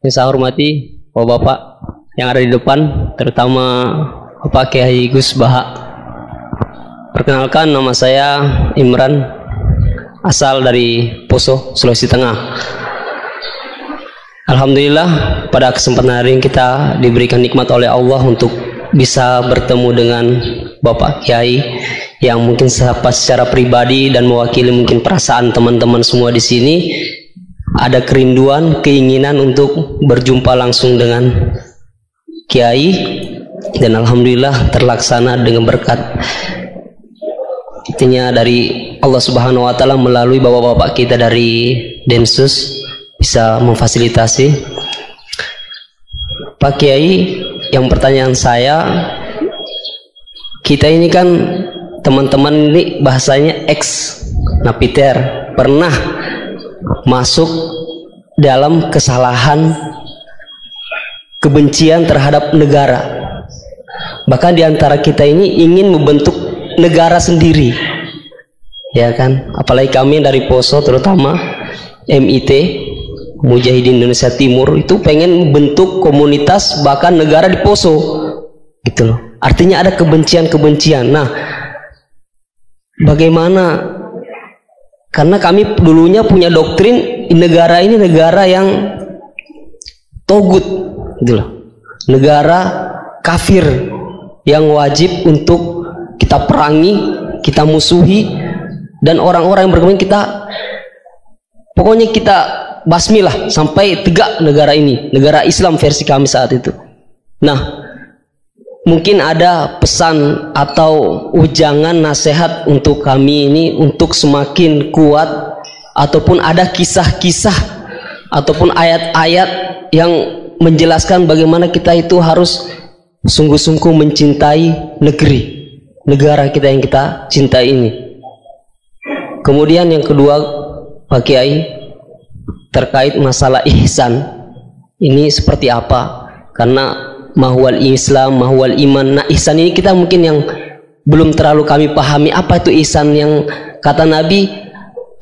Yang saya hormati Bapak-bapak yang ada di depan, terutama Bapak Kiai Gus Baha. Perkenalkan, nama saya Imran, asal dari Poso, Sulawesi Tengah. Alhamdulillah pada kesempatan hari ini kita diberikan nikmat oleh Allah untuk bisa bertemu dengan Bapak Kiai yang mungkin secara pribadi dan mewakili mungkin perasaan teman-teman semua di sini, ada kerinduan, keinginan untuk berjumpa langsung dengan Kiai, dan alhamdulillah terlaksana dengan berkat intinya dari Allah Subhanahu wa taala melalui bapak-bapak kita dari Densus bisa memfasilitasi. Pak Kiai, yang pertanyaan saya, kita ini kan teman-teman ini bahasanya ex napiter, pernah masuk dalam kesalahan kebencian terhadap negara, bahkan diantara kita ini ingin membentuk negara sendiri, ya kan? Apalagi kami dari Poso, terutama MIT Mujahidin Indonesia Timur, itu pengen membentuk komunitas bahkan negara di Poso, gitu loh. Artinya ada kebencian-kebencian. Nah, bagaimana? Karena kami dulunya punya doktrin negara ini negara yang togut, gitu loh. Negara kafir yang wajib untuk kita perangi, kita musuhi, dan orang-orang yang berkembang kita, pokoknya kita basmilah sampai tegak negara ini, negara Islam versi kami saat itu. Nah, mungkin ada pesan atau ujangan nasihat untuk kami ini untuk semakin kuat, ataupun ada kisah-kisah ataupun ayat-ayat yang menjelaskan bagaimana kita itu harus sungguh-sungguh mencintai negara kita yang kita cintai ini. Kemudian yang kedua, Pak Kiai, terkait masalah ihsan ini seperti apa? Karena mahwal Islam, mahwal iman. Nah, ihsan ini kita mungkin yang belum terlalu kami pahami. Apa itu ihsan yang kata Nabi,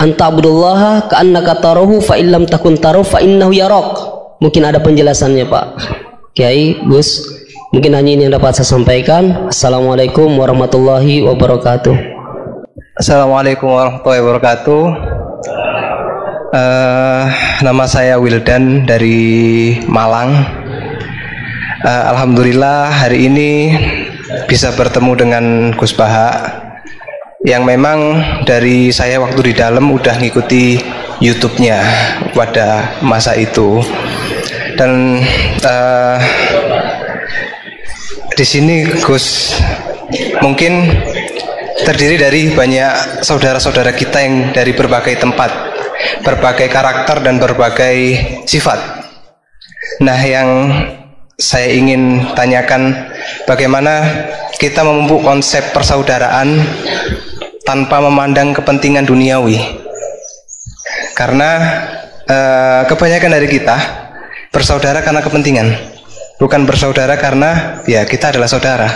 anta'budullaha ka'annaka tarahu fa illam takun tarahu fa innahu yarak. Mungkin ada penjelasannya, Pak Kiai, Gus. Mungkin hanya ini yang dapat saya sampaikan. Assalamualaikum warahmatullahi wabarakatuh. Assalamualaikum warahmatullahi wabarakatuh. Nama saya Wildan dari Malang. Alhamdulillah hari ini bisa bertemu dengan Gus Baha, yang memang dari saya waktu di dalam udah ngikuti YouTube-nya pada masa itu. Dan di sini Gus mungkin terdiri dari banyak saudara-saudara kita yang dari berbagai tempat, berbagai karakter dan berbagai sifat. Nah, yang saya ingin tanyakan, bagaimana kita memupuk konsep persaudaraan tanpa memandang kepentingan duniawi. Karena kebanyakan dari kita bersaudara karena kepentingan, bukan bersaudara karena ya kita adalah saudara.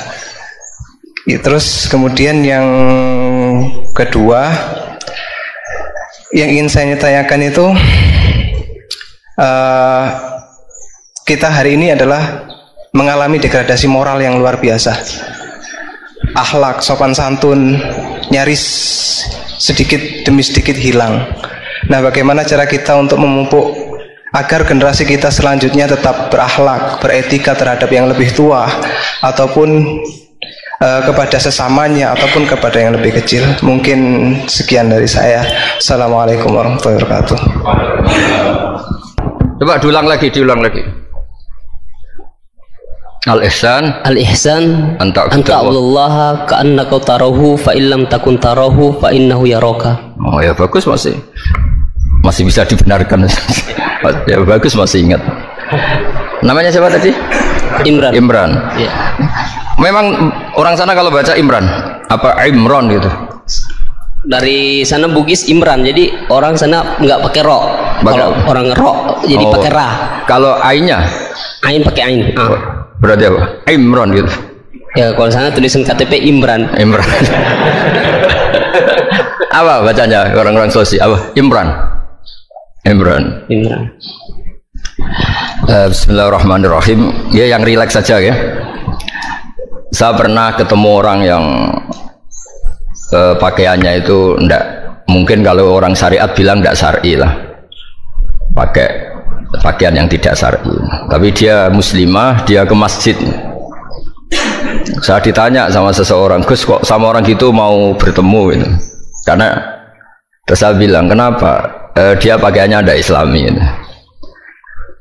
Terus kemudian yang kedua yang ingin saya tanyakan itu, kita hari ini adalah mengalami degradasi moral yang luar biasa. Akhlak, sopan santun nyaris sedikit demi sedikit hilang. Nah, bagaimana cara kita untuk memupuk agar generasi kita selanjutnya tetap berakhlak, beretika terhadap yang lebih tua, ataupun kepada sesamanya, ataupun kepada yang lebih kecil. Mungkin sekian dari saya. Assalamualaikum warahmatullahi wabarakatuh. Coba diulang lagi. Al-ihsan anta'budallaha ka'annaka tarahu fa illam takun tarahu fa innahu yaraka. Oh ya, bagus, masih bisa dibenarkan. Ya bagus, masih ingat. Namanya siapa tadi? Imran. Ya. Memang orang sana kalau baca Imran apa Imron gitu. Dari sana Bugis Imran, jadi orang sana nggak pakai ro. Kalau orang ro jadi pakai ra. Kalau ainnya? Ain pakai ain. Berarti apa? Imron gitu. Ya, kalau sana tulisan KTP Imran. Apa bacanya orang-orang Sulawesi? Apa? Imran. Bismillahirrahmanirrahim. Ya yang rileks saja ya. Saya pernah ketemu orang yang pakaiannya itu ndak, mungkin kalau orang syariat bilang ndak syar'i lah, pakai pakaian yang tidak syar'i. Tapi dia muslimah, dia ke masjid. Saya ditanya sama seseorang, Gus kok sama orang gitu mau bertemu gitu. Karena terus saya bilang kenapa? Dia pakaiannya ada Islami gitu.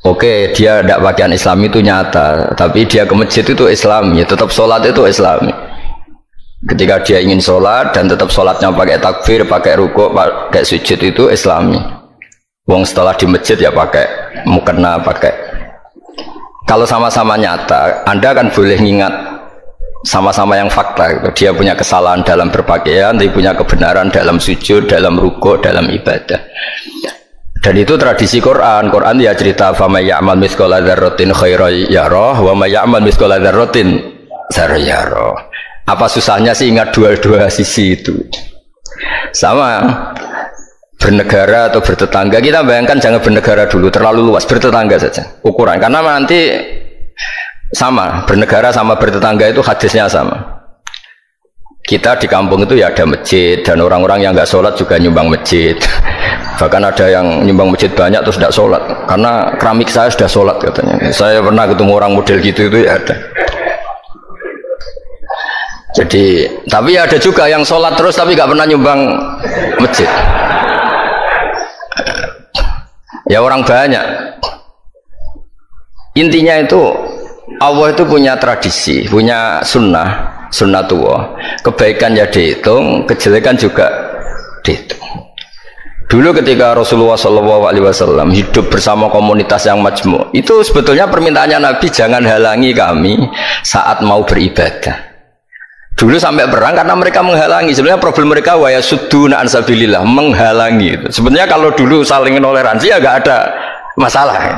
Oke, dia tidak pakaian Islam itu nyata, tapi dia ke masjid itu Islami, tetap sholat itu Islami. Ketika dia ingin sholat dan tetap sholatnya pakai takbir, pakai rukuk, pakai sujud itu Islami. Wong setelah di masjid ya pakai mukena, pakai. Kalau sama-sama nyata, Anda kan boleh ngingat sama-sama yang fakta. Gitu. Dia punya kesalahan dalam berpakaian, dia punya kebenaran dalam sujud, dalam rukuk, dalam ibadah. Dan itu tradisi Quran. Quran ya cerita fama ya'mal mithqala dzarratin khairan yarah wa may ya'mal mithqala dzarratin syarran yarah. Apa susahnya sih ingat dua-dua sisi itu? Sama bernegara atau bertetangga, kita bayangkan jangan bernegara dulu, terlalu luas, bertetangga saja ukuran. Karena nanti sama, bernegara sama bertetangga itu hadisnya sama. Kita di kampung itu ya ada masjid, dan orang-orang yang nggak sholat juga nyumbang masjid. Bahkan ada yang nyumbang masjid banyak terus tidak sholat, karena keramik saya sudah sholat katanya. Saya pernah ketemu orang model gitu itu ya ada. Jadi, tapi ada juga yang sholat terus tapi nggak pernah nyumbang masjid. Ya orang banyak. Intinya itu Allah itu punya tradisi, punya sunnah. Sunnatullah, kebaikan ya dihitung, kejelekan juga dihitung. Dulu ketika Rasulullah SAW hidup bersama komunitas yang majmu', itu sebetulnya permintaannya Nabi, jangan halangi kami saat mau beribadah. Dulu sampai perang karena mereka menghalangi. Sebenarnya problem mereka wa yasudduna an sabilillah, menghalangi itu. Sebenarnya kalau dulu saling toleransi ya gak ada masalah ya.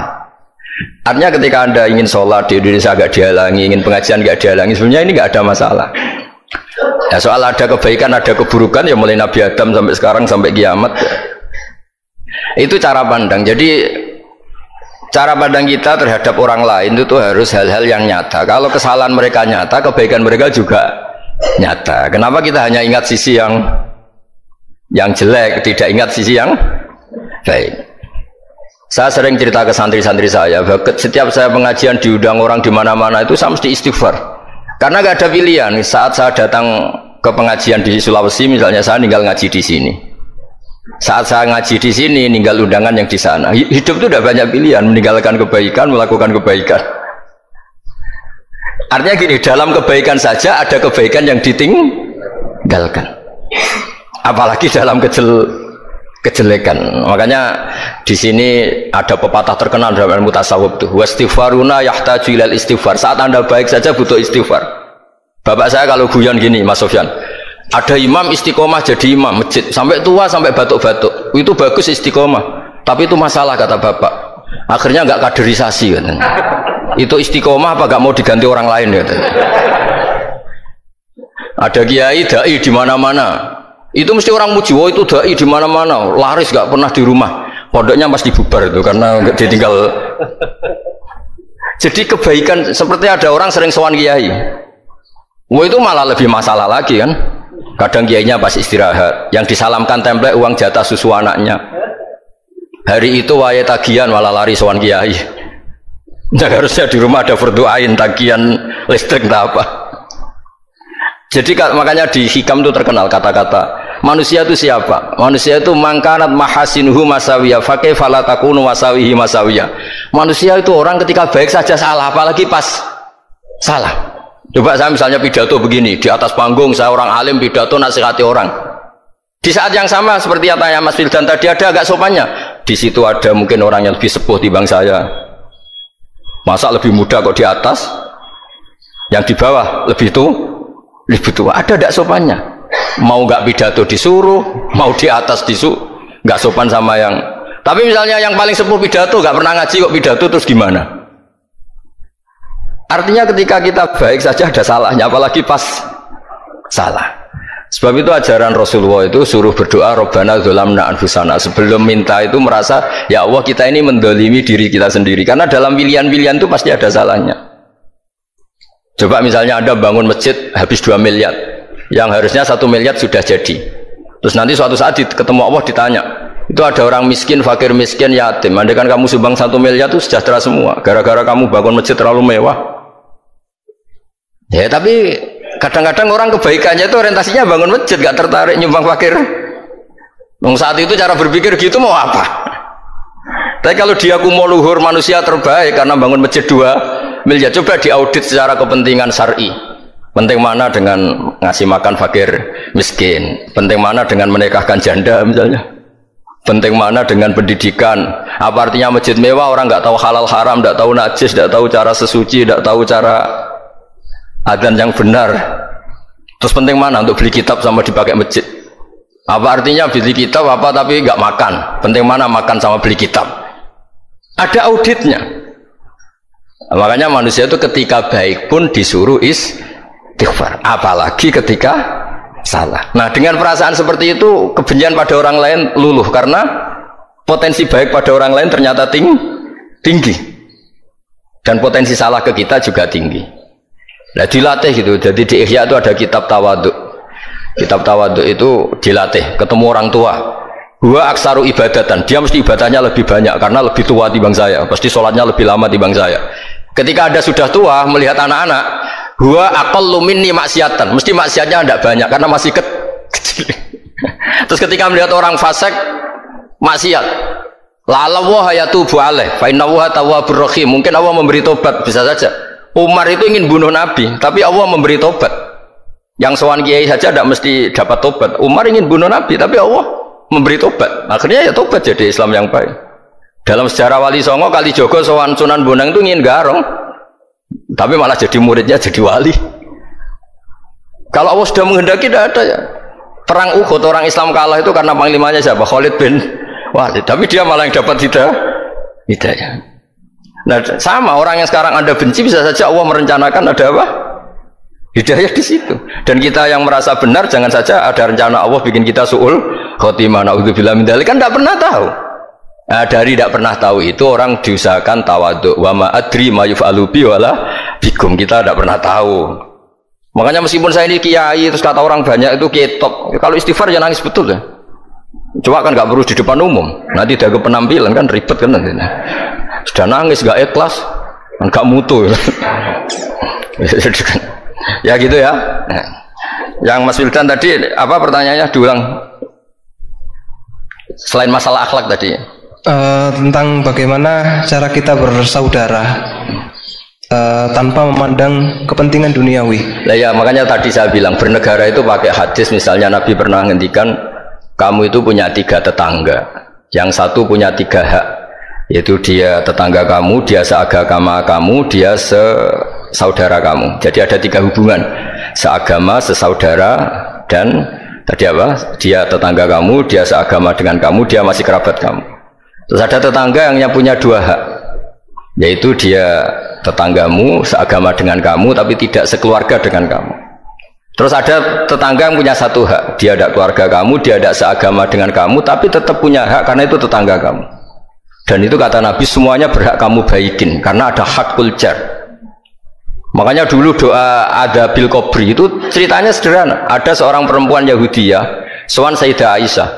Artinya ketika Anda ingin sholat di Indonesia agak dihalangi, ingin pengajian agak dihalangi, sebenarnya ini nggak ada masalah. Ya soal ada kebaikan, ada keburukan, ya mulai Nabi Adam sampai sekarang sampai kiamat. Ya. Itu cara pandang. Jadi cara pandang kita terhadap orang lain itu harus hal-hal yang nyata. Kalau kesalahan mereka nyata, kebaikan mereka juga nyata. Kenapa kita hanya ingat sisi yang jelek, tidak ingat sisi yang baik? Saya sering cerita ke santri-santri saya, setiap saya pengajian diundang orang di mana-mana itu saya mesti istighfar. Karena gak ada pilihan. Saat saya datang ke pengajian di Sulawesi, misalnya saya tinggal ngaji di sini. Saat saya ngaji di sini, ninggal undangan yang di sana. Hidup itu udah banyak pilihan, meninggalkan kebaikan, melakukan kebaikan. Artinya gini, dalam kebaikan saja ada kebaikan yang ditinggalkan. Apalagi dalam kejelekan. Makanya di sini ada pepatah terkenal dalam ilmu tasawuf tuh, wastighfaruna yahtaju ilal istighfar. Saat Anda baik saja butuh istighfar. Bapak saya kalau guyon gini, Mas Sofyan, ada imam istiqomah jadi imam masjid sampai tua sampai batuk-batuk, itu bagus istiqomah, tapi itu masalah kata bapak, akhirnya nggak kaderisasi katanya. Itu istiqomah apa nggak mau diganti orang lain katanya. Ada kiai dai di mana-mana, itu mesti orang muji, oh itu dai di mana-mana, laris gak pernah di rumah, pondoknya pasti bubar itu karena ditinggal. Jadi kebaikan seperti ada orang sering sowan kiai, wah itu malah lebih masalah lagi kan. Kadang kiainya pas istirahat, yang disalamkan template uang jatah susu anaknya. Hari itu waya tagihan malah lari sowan kiai. Nah, harusnya di rumah ada berdoain tagihan listrik entah apa. Jadi makanya di hikam itu terkenal kata-kata manusia itu siapa? Manusia itu mangkanat mahasinuhu masawiyah fakih falatakunu masawihi masawiyah. Manusia itu orang ketika baik saja salah, apalagi pas salah. Coba saya misalnya pidato begini, di atas panggung saya orang alim pidato nasihati orang. Di saat yang sama seperti katanya Mas Wildan tadi, ada agak sopannya. Di situ ada mungkin orang yang lebih sepuh timbang saya. Masa lebih muda kok di atas? Yang di bawah lebih tua, ada tidak sopannya. Mau nggak pidato disuruh, mau di atas disuruh, nggak sopan sama yang. Tapi misalnya yang paling sepuh pidato nggak pernah ngaji kok pidato, terus gimana? Artinya ketika kita baik saja ada salahnya, apalagi pas salah. Sebab itu ajaran Rasulullah itu suruh berdoa Rabbana dzolamna anfusana. Sebelum minta itu merasa ya Allah kita ini mendolimi diri kita sendiri. Karena dalam pilihan-pilihan itu pasti ada salahnya. Coba misalnya Anda bangun masjid habis 2 miliar, yang harusnya 1 miliar sudah jadi. Terus nanti suatu saat ketemu Allah ditanya, itu ada orang miskin, fakir miskin, yatim. Andai kan kamu sumbang 1 miliar itu sejahtera semua. Gara-gara kamu bangun masjid terlalu mewah. Ya tapi kadang-kadang orang kebaikannya itu orientasinya bangun masjid, gak tertarik nyumbang fakir. Saat itu cara berpikir gitu mau apa? Tapi kalau dia kumuluhur manusia terbaik karena bangun masjid 2 miliar, coba diaudit secara kepentingan syar'i. Penting mana dengan ngasih makan fakir miskin? Penting mana dengan menikahkan janda misalnya? Penting mana dengan pendidikan? Apa artinya masjid mewah orang nggak tahu halal haram, nggak tahu najis, nggak tahu cara sesuci, nggak tahu cara adzan yang benar? Terus penting mana untuk beli kitab sama dipakai masjid? Apa artinya beli kitab apa tapi nggak makan? Penting mana makan sama beli kitab? Ada auditnya. Makanya manusia itu ketika baik pun disuruh istighfar, apalagi ketika salah. Nah dengan perasaan seperti itu kebencian pada orang lain luluh karena potensi baik pada orang lain ternyata tinggi dan potensi salah ke kita juga tinggi. Nah dilatih gitu. Jadi di Ihya itu ada kitab tawaduk. Kitab tawaduk itu dilatih ketemu orang tua. Gua aksaru ibadatan, dia mesti ibadahnya lebih banyak karena lebih tua timbang saya, pasti sholatnya lebih lama timbang saya. Ketika Anda sudah tua melihat anak-anak, gua aqallu minni maksiatan, mesti maksiatnya tidak banyak karena masih kecil. Terus ketika melihat orang fasik maksiat, la wa yatubu alaih fa innahu tawwabur rahim, mungkin Allah memberi tobat, bisa saja. Umar itu ingin bunuh Nabi, tapi Allah memberi tobat. Yang sowan kiai saja tidak mesti dapat tobat. Umar ingin bunuh Nabi, tapi Allah memberi tobat. Akhirnya ya tobat jadi Islam yang baik. Dalam sejarah Wali Songo, Kalijogo sowan Sunan Bonang itu ingin garong, tapi malah jadi muridnya jadi wali. Kalau Allah sudah menghendaki tidak ada ya. Perang Uhud orang Islam kalah itu karena panglimanya siapa? Khalid bin Walid. Tapi dia malah yang dapat hidayah. Nah sama orang yang sekarang Anda benci bisa saja Allah merencanakan ada apa? Hidayah di situ. Dan kita yang merasa benar jangan saja ada rencana Allah bikin kita su'ul khotimah, naudzubillah min dzalik, kan tidak pernah tahu. Nah, dari tidak pernah tahu itu orang diusahakan tawadhu. Wa ma adri ma yuf'alu bi wala bikum, kita tidak pernah tahu. Makanya meskipun saya ini kiai terus kata orang banyak itu ketok, kalau istighfar ya nangis betul ya. Coba kan nggak perlu di depan umum, nanti ada penampilan kan ribet kan nanti. Sudah nangis nggak ikhlas, nggak mutu. Ya gitu ya. Yang Mas Wildan tadi apa pertanyaannya diulang? Selain masalah akhlak tadi. Tentang bagaimana cara kita bersaudara tanpa memandang kepentingan duniawi. Nah ya makanya tadi saya bilang bernegara itu pakai hadis. Misalnya Nabi pernah ngendikan kamu itu punya 3 tetangga, yang satu punya 3 hak, yaitu dia tetangga kamu, dia seagama kamu, dia saudara kamu. Jadi ada 3 hubungan, seagama, sesaudara, dan tadi apa? Dia tetangga kamu, dia seagama dengan kamu, dia masih kerabat kamu. Terus ada tetangga yang punya 2 hak, yaitu dia tetanggamu, seagama dengan kamu, tapi tidak sekeluarga dengan kamu. Terus ada tetangga yang punya 1 hak, dia ada keluarga kamu, dia ada seagama dengan kamu, tapi tetap punya hak karena itu tetangga kamu. Dan itu kata Nabi semuanya berhak kamu baikin karena ada hakul jar. Makanya dulu doa ada bil kubri itu ceritanya sederhana. Ada seorang perempuan Yahudiyah sowan Sayyidah Aisyah.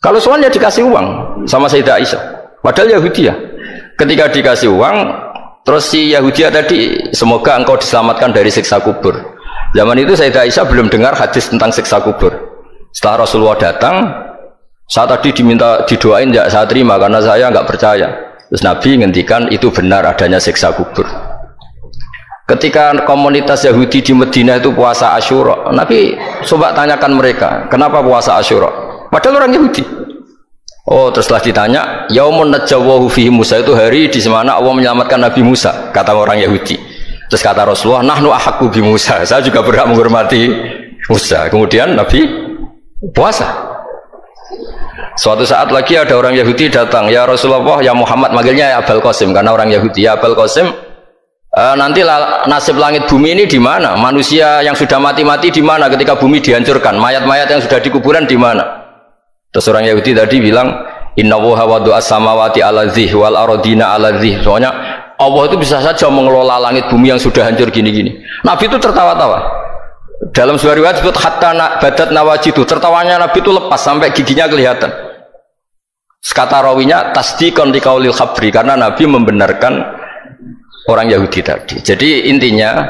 Kalau sowan ya dikasih uang sama Sayyidah Aisyah. Padahal Yahudiyah. Ketika dikasih uang, terus si Yahudiyah tadi, semoga engkau diselamatkan dari siksa kubur. Zaman itu Sayyidah Aisyah belum dengar hadis tentang siksa kubur. Setelah Rasulullah datang, saya tadi diminta didoain, ya saya terima karena saya nggak percaya. Terus Nabi ngendikan itu benar adanya siksa kubur. Ketika komunitas Yahudi di Madinah itu puasa Asyura, Nabi coba tanyakan mereka, kenapa puasa Asyura? Padahal orang Yahudi. Oh, terus setelah ditanya, Yaumun najjawahu fihi Musa, itu hari di mana Allah menyelamatkan Nabi Musa, kata orang Yahudi. Terus kata Rasulullah, nahnu ahaqqu bi Musa, saya juga berhak menghormati Musa. Kemudian Nabi puasa. Suatu saat lagi ada orang Yahudi datang, ya Rasulullah, ya Muhammad, manggilnya ya Abul Qasim karena orang Yahudi, ya Abul Qasim, nanti nasib langit bumi ini di mana? Manusia yang sudah mati-mati di mana ketika bumi dihancurkan? Mayat-mayat yang sudah di kuburan di mana? Terus orang Yahudi tadi bilang, Inna woha wadu as-samawati ala zih wal arodina ala zih. Soalnya Allah itu bisa saja mengelola langit bumi yang sudah hancur gini-gini. Nabi itu tertawa-tawa. Dalam sebuah riwayat disebut hatta badat nawajidu. Tertawanya Nabi itu lepas sampai giginya kelihatan. Kata rawinya tasdiqan liqaulil khabri, karena Nabi membenarkan orang Yahudi tadi. Jadi intinya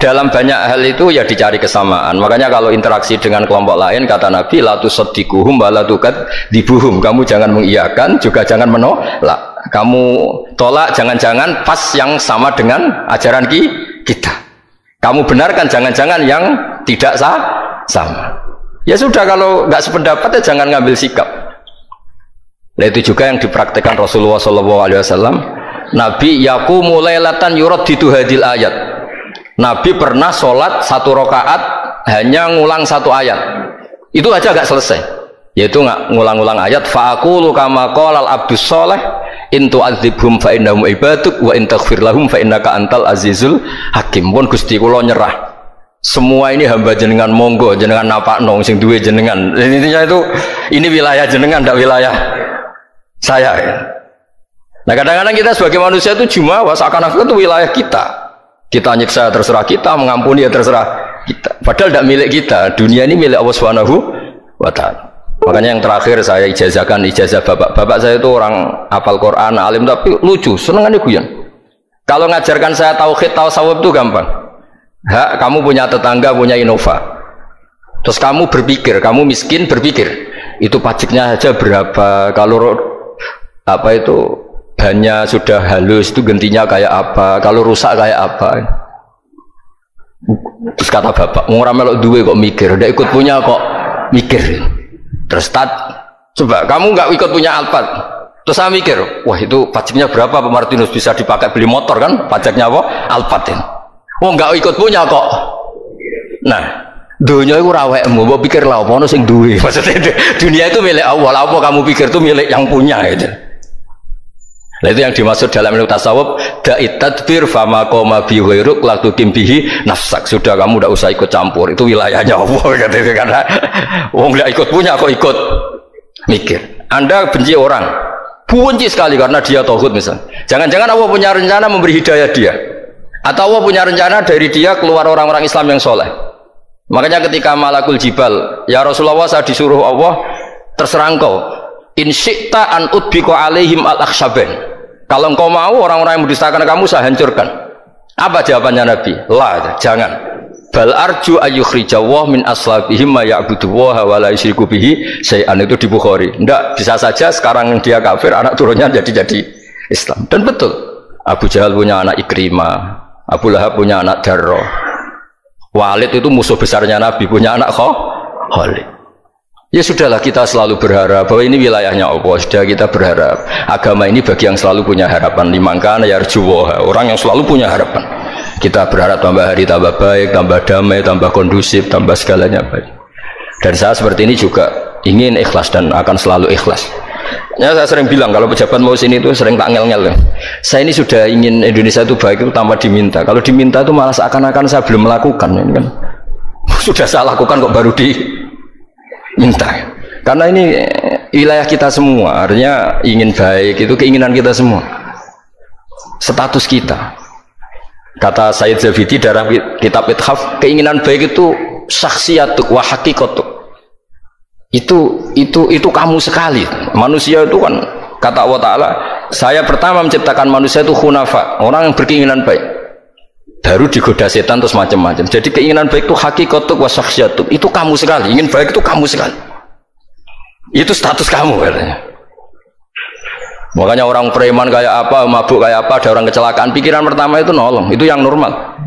dalam banyak hal itu ya dicari kesamaan. Makanya kalau interaksi dengan kelompok lain kata Nabi la tusaddiquhum wa la tukadzibuhum. Kamu jangan mengiyakan juga jangan menolak. Kamu tolak jangan-jangan pas yang sama dengan ajaran kita. Kamu benarkan jangan-jangan yang tidak sama. Ya sudah, kalau nggak sependapat ya jangan ngambil sikap. Nah itu juga yang dipraktekkan Rasulullah SAW. Nabi yaqumu lailatan yuraddidu hadil ayat. Nabi pernah sholat 1 rakaat hanya ngulang 1 ayat. Itu aja gak selesai. Yaitu nggak ngulang-ngulang ayat. Fa'aqulu kama qalal abdus sholeh in tu'adzibhum fa innahum ibaduk wa in taghfir lahum fa innaka antal azizul hakim. Pun Gusti kula nyerah. Semua ini hamba jenengan, monggo jenengan napakno sing duwe jenengan. Intinya itu ini wilayah jenengan, ndak wilayah saya ya. Nah kadang-kadang kita sebagai manusia itu jumawa seakan-akan itu wilayah kita. Kita nyiksa terserah kita, mengampuni ya terserah kita. Padahal tidak milik kita. Dunia ini milik Allah Subhanahu wa Ta'ala. Makanya yang terakhir saya ijazahkan ijazah bapak. Bapak saya itu orang hafal Quran, alim tapi lucu, senengannya guyon. Kalau ngajarkan saya tauhid, tasawuf itu gampang. Hak, kamu punya tetangga, punya Innova. Terus kamu berpikir, kamu miskin berpikir, itu pajaknya saja berapa? Kalau apa itu bannya sudah halus itu gantinya kayak apa, kalau rusak kayak apa. Terus kata bapak, orang melok duwe kok mikir, udah ikut punya kok mikir. Terus coba kamu nggak ikut punya Alphard, terus saya mikir, wah itu pajaknya berapa Pak Martinus, bisa dipakai beli motor kan, pajaknya apa? Alphard ini. Oh nggak ikut punya kok. Nah dunia itu rawekmu, mau pikir lah apa sing duwe. Maksudnya dunia itu milik Allah, apa kamu pikir itu milik yang punya gitu. Nah itu yang dimaksud dalam ilmu tasawuf, da'it tadbir fama qoma bi ghairuk la tuqim bihi nafsak. Sudah kamu tidak usah ikut campur, itu wilayahnya Allah gitu. Karena wong enggak ikut punya kok ikut mikir. Anda benci orang, benci sekali karena dia tauhid misalnya. Jangan-jangan Allah punya rencana memberi hidayah dia, atau Allah punya rencana dari dia keluar orang-orang Islam yang soleh. Makanya ketika malakul jibal, ya Rasulullah saya disuruh Allah, terserah engkau, in syi'ta an udbiqo alaihim al-akhshabain. Kalau engkau mau orang-orang yang mendustakan kamu saya hancurkan. Apa jawabannya Nabi? La, jangan. Bal arju ayyukhrijawah min aslabihim ma ya'budu wa la yusyriku bihi syai'an. Itu di Bukhari. Enggak, bisa saja sekarang dia kafir, anak turunnya jadi Islam. Dan betul, Abu Jahal punya anak Ikrimah, Abu Lahab punya anak Darro, Walid itu musuh besarnya Nabi, punya anak Khalid. Ya sudahlah, kita selalu berharap bahwa ini wilayahnya Allah. Sudah kita berharap agama ini bagi yang selalu punya harapan, limangkan yarjuwa, orang yang selalu punya harapan. Kita berharap tambah hari tambah baik, tambah damai, tambah kondusif, tambah segalanya baik. Dan saya seperti ini juga ingin ikhlas dan akan selalu ikhlas. Ya, saya sering bilang kalau pejabat mau sini itu sering tak ngel-ngel. Saya ini sudah ingin Indonesia itu baik itu tanpa diminta. Kalau diminta itu malah seakan-akan saya belum melakukan. Ini kan sudah saya lakukan kok baru minta, karena ini wilayah kita semua, artinya ingin baik itu keinginan kita semua, status kita. Kata Said Zabidi dalam kitab Ithaf, keinginan baik itu syakhsiyatuk wa hakikatuk. Itu kamu sekali. Manusia itu kan kata Allah Ta'ala, saya pertama menciptakan manusia itu khunafa, orang yang berkeinginan baik. Baru digoda setan terus macam-macam. Jadi keinginan baik itu hakikatuk wa syakhsiyatuk. Itu kamu sekali. Ingin baik itu kamu sekali. Itu status kamu katanya. Makanya orang preman kayak apa, mabuk kayak apa, ada orang kecelakaan, pikiran pertama itu nolong. Itu yang normal.